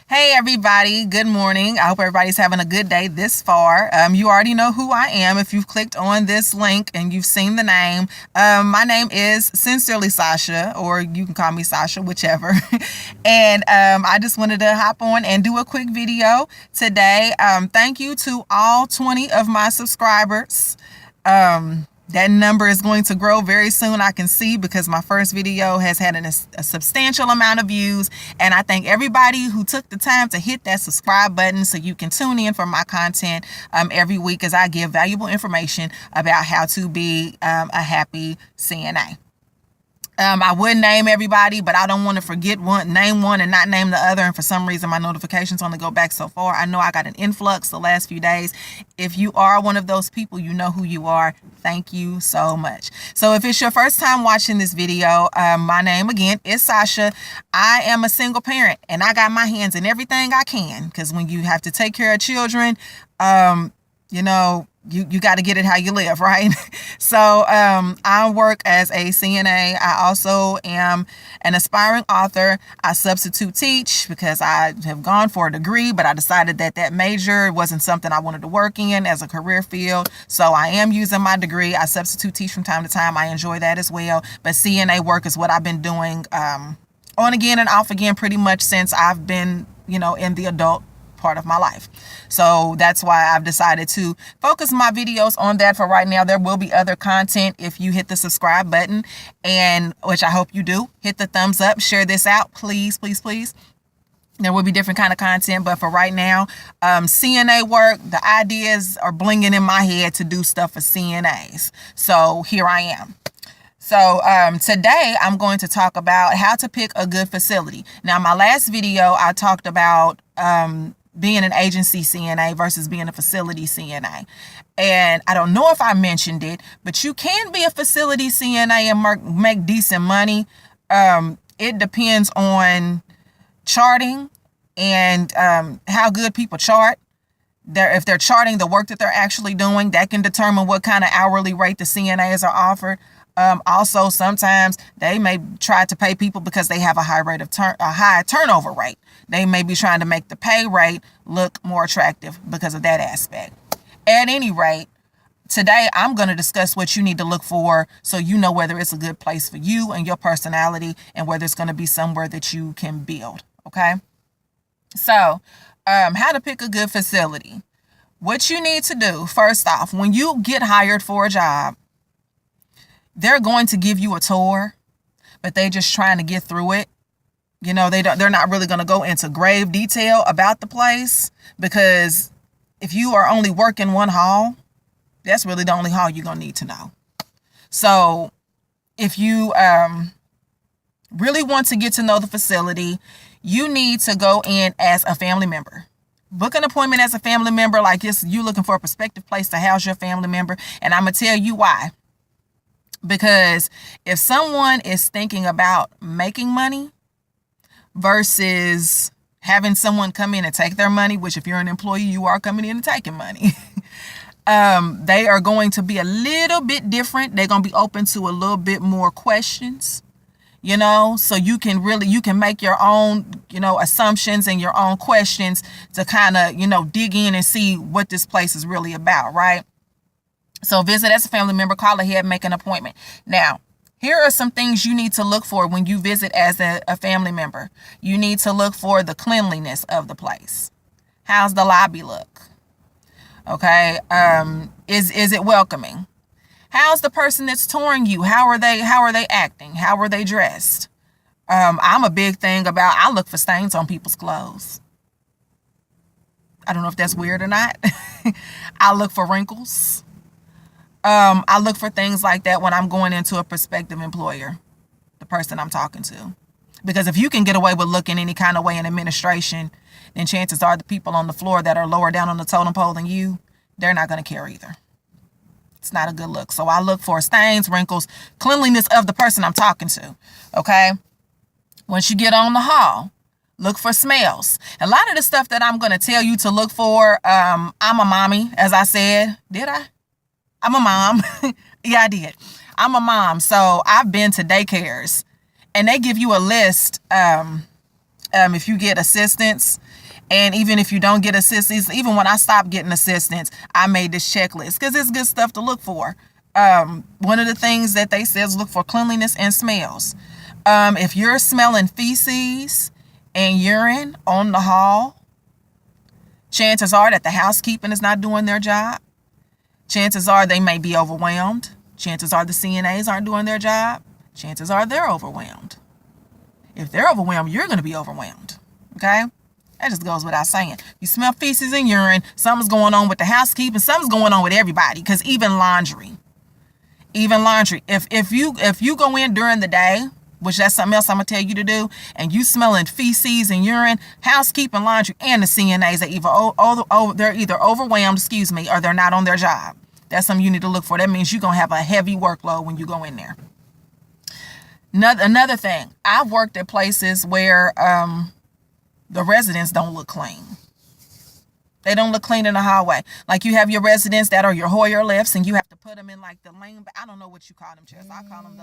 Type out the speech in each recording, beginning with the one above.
Hey everybody, good morning. I hope everybody's having a good day this far. You already know who I am if you've clicked on this link and you've seen the name. My name is Sincerely Sasha, or you can call me Sasha, whichever. And I just wanted to hop on and do a quick video today. Thank you to all 20 of my subscribers. That number is going to grow very soon, I can see, because my first video has had a substantial amount of views. And I thank everybody who took the time to hit that subscribe button so you can tune in for my content every week as I give valuable information about how to be a happy CNA. I would name everybody, but I don't want to forget name one and not name the other. And for some reason, my notifications only go back so far. I know I got an influx the last few days. If you are one of those people, you know who you are. Thank you so much. So if it's your first time watching this video, my name again is Sasha. I am a single parent and I got my hands in everything I can, because when you have to take care of children, you got to get it how you live, right? So I work as a CNA. I also am an aspiring author. I substitute teach because I have gone for a degree, but I decided that major wasn't something I wanted to work in as a career field. So I am using my degree. I substitute teach from time to time. I enjoy that as well. But CNA work is what I've been doing on again and off again pretty much since I've been, in the adult part of my life. So that's why I've decided to focus my videos on that for right now. There will be other content if you hit the subscribe button, and which I hope you do. Hit the thumbs up, share this out, please, please, please. There will be different kind of content, but for right now, CNA work, the ideas are blinging in my head to do stuff for CNAs. So here I am. So today I'm going to talk about how to pick a good facility. Now, my last video, I talked about being an agency CNA versus being a facility CNA. And I don't know if I mentioned it, but you can be a facility CNA and make decent money. It depends on charting and how good people chart. If they're charting the work that they're actually doing, that can determine what kind of hourly rate the CNAs are offered. Also, sometimes they may try to pay people because they have a high turnover rate. They may be trying to make the pay rate look more attractive because of that aspect. At any rate, today I'm going to discuss what you need to look for so you know whether it's a good place for you and your personality and whether it's going to be somewhere that you can build. Okay. So, how to pick a good facility. What you need to do, first off, when you get hired for a job, they're going to give you a tour, but they're just trying to get through it. They're not really going to go into grave detail about the place, because if you are only working one hall, that's really the only hall you're going to need to know. So if you really want to get to know the facility, you need to go in as a family member. Book an appointment as a family member, like you looking for a prospective place to house your family member. And I'm going to tell you why. Because if someone is thinking about making money versus having someone come in and take their money, which if you're an employee, you are coming in and taking money, they are going to be a little bit different. They're going to be open to a little bit more questions, so you can make your own, assumptions and your own questions to kind of, dig in and see what this place is really about, right? So visit as a family member, call ahead, make an appointment. Now, here are some things you need to look for when you visit as a family member. You need to look for the cleanliness of the place. How's the lobby look? Okay. Is it welcoming? How's the person that's touring you? How are they acting? How are they dressed? I'm a big thing about, I look for stains on people's clothes. I don't know if that's weird or not. I look for wrinkles. I look for things like that when I'm going into a prospective employer, the person I'm talking to. Because if you can get away with looking any kind of way in administration, then chances are the people on the floor that are lower down on the totem pole than you, they're not going to care either. It's not a good look. So I look for stains, wrinkles, cleanliness of the person I'm talking to. Okay. Once you get on the hall, look for smells. A lot of the stuff that I'm going to tell you to look for, I'm a mommy, as I said. Did I? I'm a mom. Yeah, I did. I'm a mom. So I've been to daycares and they give you a list of if you get assistance. And even if you don't get assistance, even when I stopped getting assistance, I made this checklist because it's good stuff to look for. One of the things that they say is look for cleanliness and smells. If you're smelling feces and urine on the hall, chances are that the housekeeping is not doing their job. Chances are they may be overwhelmed. Chances are the CNAs aren't doing their job. Chances are they're overwhelmed. If they're overwhelmed, you're going to be overwhelmed. Okay? That just goes without saying. You smell feces and urine, something's going on with the housekeeping, something's going on with everybody. Because even laundry. If you go in during the day, which that's something else I'm gonna tell you to do, and you smelling feces and urine, housekeeping, laundry, and the CNAs are they're either overwhelmed, or they're not on their job. That's something you need to look for. That means you're gonna have a heavy workload when you go in there. Another thing, I've worked at places where the residents don't look clean. They don't look clean in the hallway. Like you have your residents that are your Hoyer lifts, and you have to put them in like the lane. I don't know what you call them chairs. I call them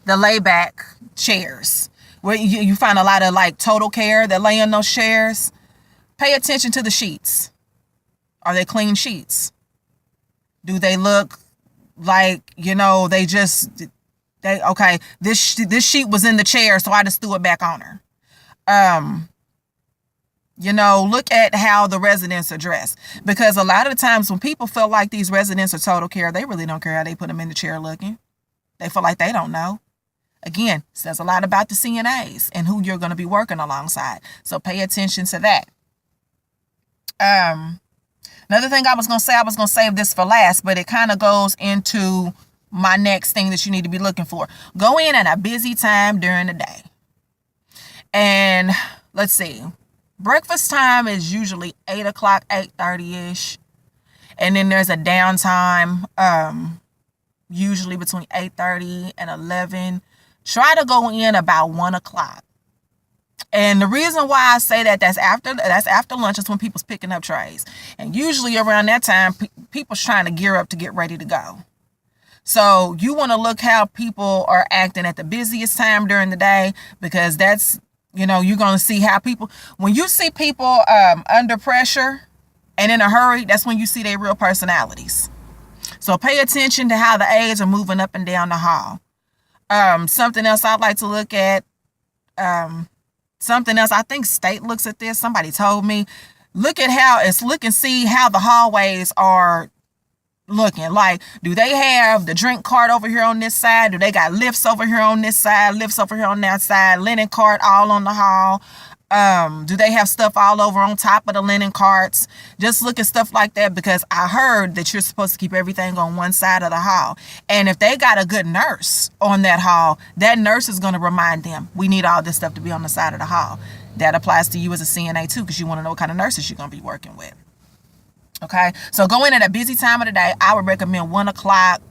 the layback chairs, where you find a lot of like total care that lay in those chairs. Pay attention to the sheets. Are they clean sheets? Do they look like, okay, this sheet was in the chair, so I just threw it back on her. Look at how the residents are dressed. Because a lot of the times when people feel like these residents are total care, they really don't care how they put them in the chair looking. They feel like they don't know. Again, says a lot about the CNAs and who you're going to be working alongside. So pay attention to that. Another thing I was going to save this for last, but it kind of goes into my next thing that you need to be looking for. Go in at a busy time during the day. And let's see. Breakfast time is usually 8 o'clock, 8:30-ish. And then there's a downtime, usually between 8:30 and 11. Try to go in about 1 o'clock. And the reason why I say that's after lunch is when people's picking up trays. And usually around that time, people's trying to gear up to get ready to go. So you want to look how people are acting at the busiest time during the day, because that's, you're going to see how people, when you see people under pressure and in a hurry, that's when you see their real personalities. So pay attention to how the aides are moving up and down the hall. Something else I'd like to look at, something else, I think state looks at this. Somebody told me, look and see how the hallways are looking. Like, do they have the drink cart over here on this side? Do they got lifts over here on this side, lifts over here on that side, linen cart all on the hall? Do they have stuff all over on top of the linen carts? Just look at stuff like that, because I heard that you're supposed to keep everything on one side of the hall. And if they got a good nurse on that hall, that nurse is going to remind them, we need all this stuff to be on the side of the hall. That applies to you as a CNA too, because you want to know what kind of nurses you're going to be working with. Okay, so go in at a busy time of the day. I would recommend 1 o'clock,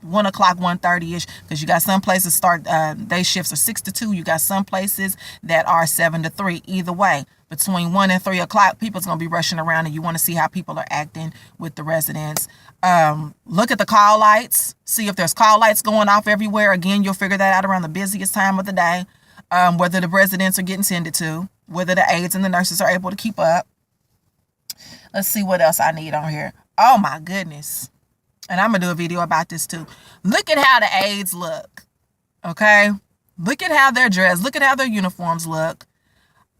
1:30-ish, because you got some places start day shifts are 6 to 2. You got some places that are 7 to 3. Either way, between 1 and 3 o'clock, people's gonna be rushing around, and you want to see how people are acting with the residents. Look at the call lights. See if there's call lights going off everywhere. Again, you'll figure that out around the busiest time of the day. Whether the residents are getting tended to, whether the aides and the nurses are able to keep up. Let's see what else I need on here. Oh my goodness. And I'm going to do a video about this too. Look at how the aides look. Okay. Look at how they're dressed. Look at how their uniforms look.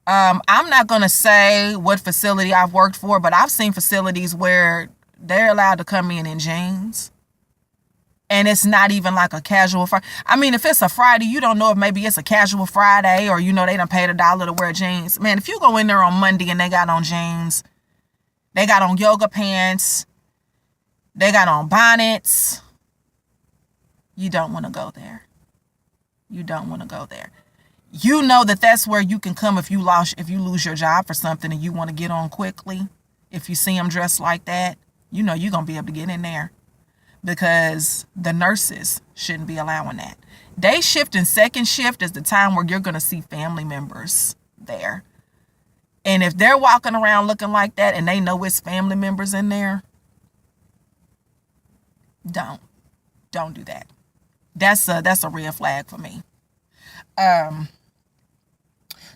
I'm not going to say what facility I've worked for, but I've seen facilities where they're allowed to come in jeans. And it's not even like a casual Friday. I mean, if it's a Friday, you don't know if maybe it's a casual Friday, or, they done paid $1 to wear jeans. Man, if you go in there on Monday and they got on jeans, they got on yoga pants, they got on bonnets, you don't want to go there. You don't want to go there. You know that's where you can come if you lose your job for something and you want to get on quickly. If you see them dressed like that, you're going to be able to get in there, because the nurses shouldn't be allowing that. Day shift and second shift is the time where you're going to see family members there. And if they're walking around looking like that and they know it's family members in there, don't do that. That's a red flag for me.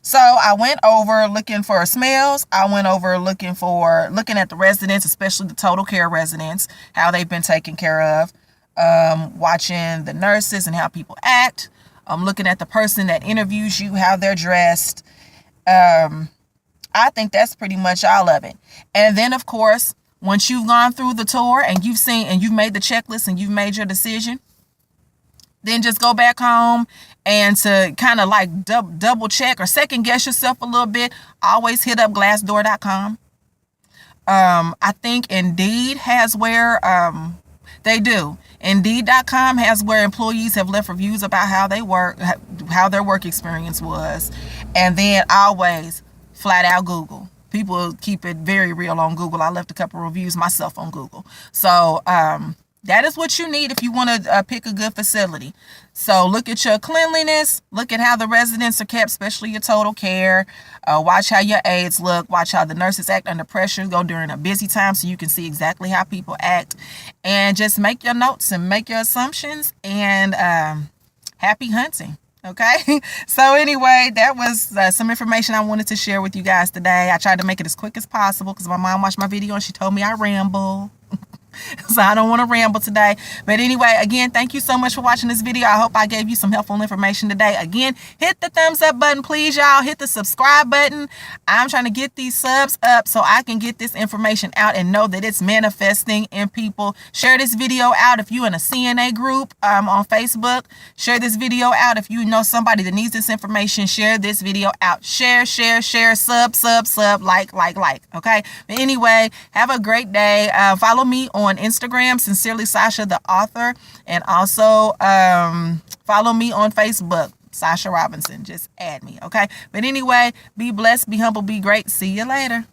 So I went over looking for smells. I went over looking at the residents, especially the total care residents, how they've been taken care of. Watching the nurses and how people act. Looking at the person that interviews you, how they're dressed. I think that's pretty much all of it. And then, of course, once you've gone through the tour and you've seen and you've made the checklist and you've made your decision, then just go back home and to kind of like double check or second guess yourself a little bit, always hit up glassdoor.com. I think Indeed has where they do. Indeed.com has where employees have left reviews about how they work, how their work experience was. And then always flat out Google. People keep it very real on Google. I left a couple reviews myself on Google. So that is what you need if you want to pick a good facility. So look at your cleanliness. Look at how the residents are kept, especially your total care. Watch how your aides look. Watch how the nurses act under pressure. Go during a busy time so you can see exactly how people act. And just make your notes and make your assumptions. And happy hunting. Okay. So anyway, that was some information I wanted to share with you guys today. I tried to make it as quick as possible because my mom watched my video and she told me I ramble. So I don't want to ramble today. But anyway, again, thank you so much for watching this video. I hope I gave you some helpful information today. Again, hit the thumbs up button, please, y'all. Hit the subscribe button. I'm trying to get these subs up so I can get this information out and know that it's manifesting in people. Share this video out if you're in a CNA group on Facebook. Share this video out if you know somebody that needs this information. Share this video out. Share, sub, like. Okay? But anyway, have a great day. Follow me on Instagram, Sincerely Sasha the author, and also follow me on Facebook, Sasha Robinson. Just add me, okay? But anyway, be blessed, be humble, be great. See you later.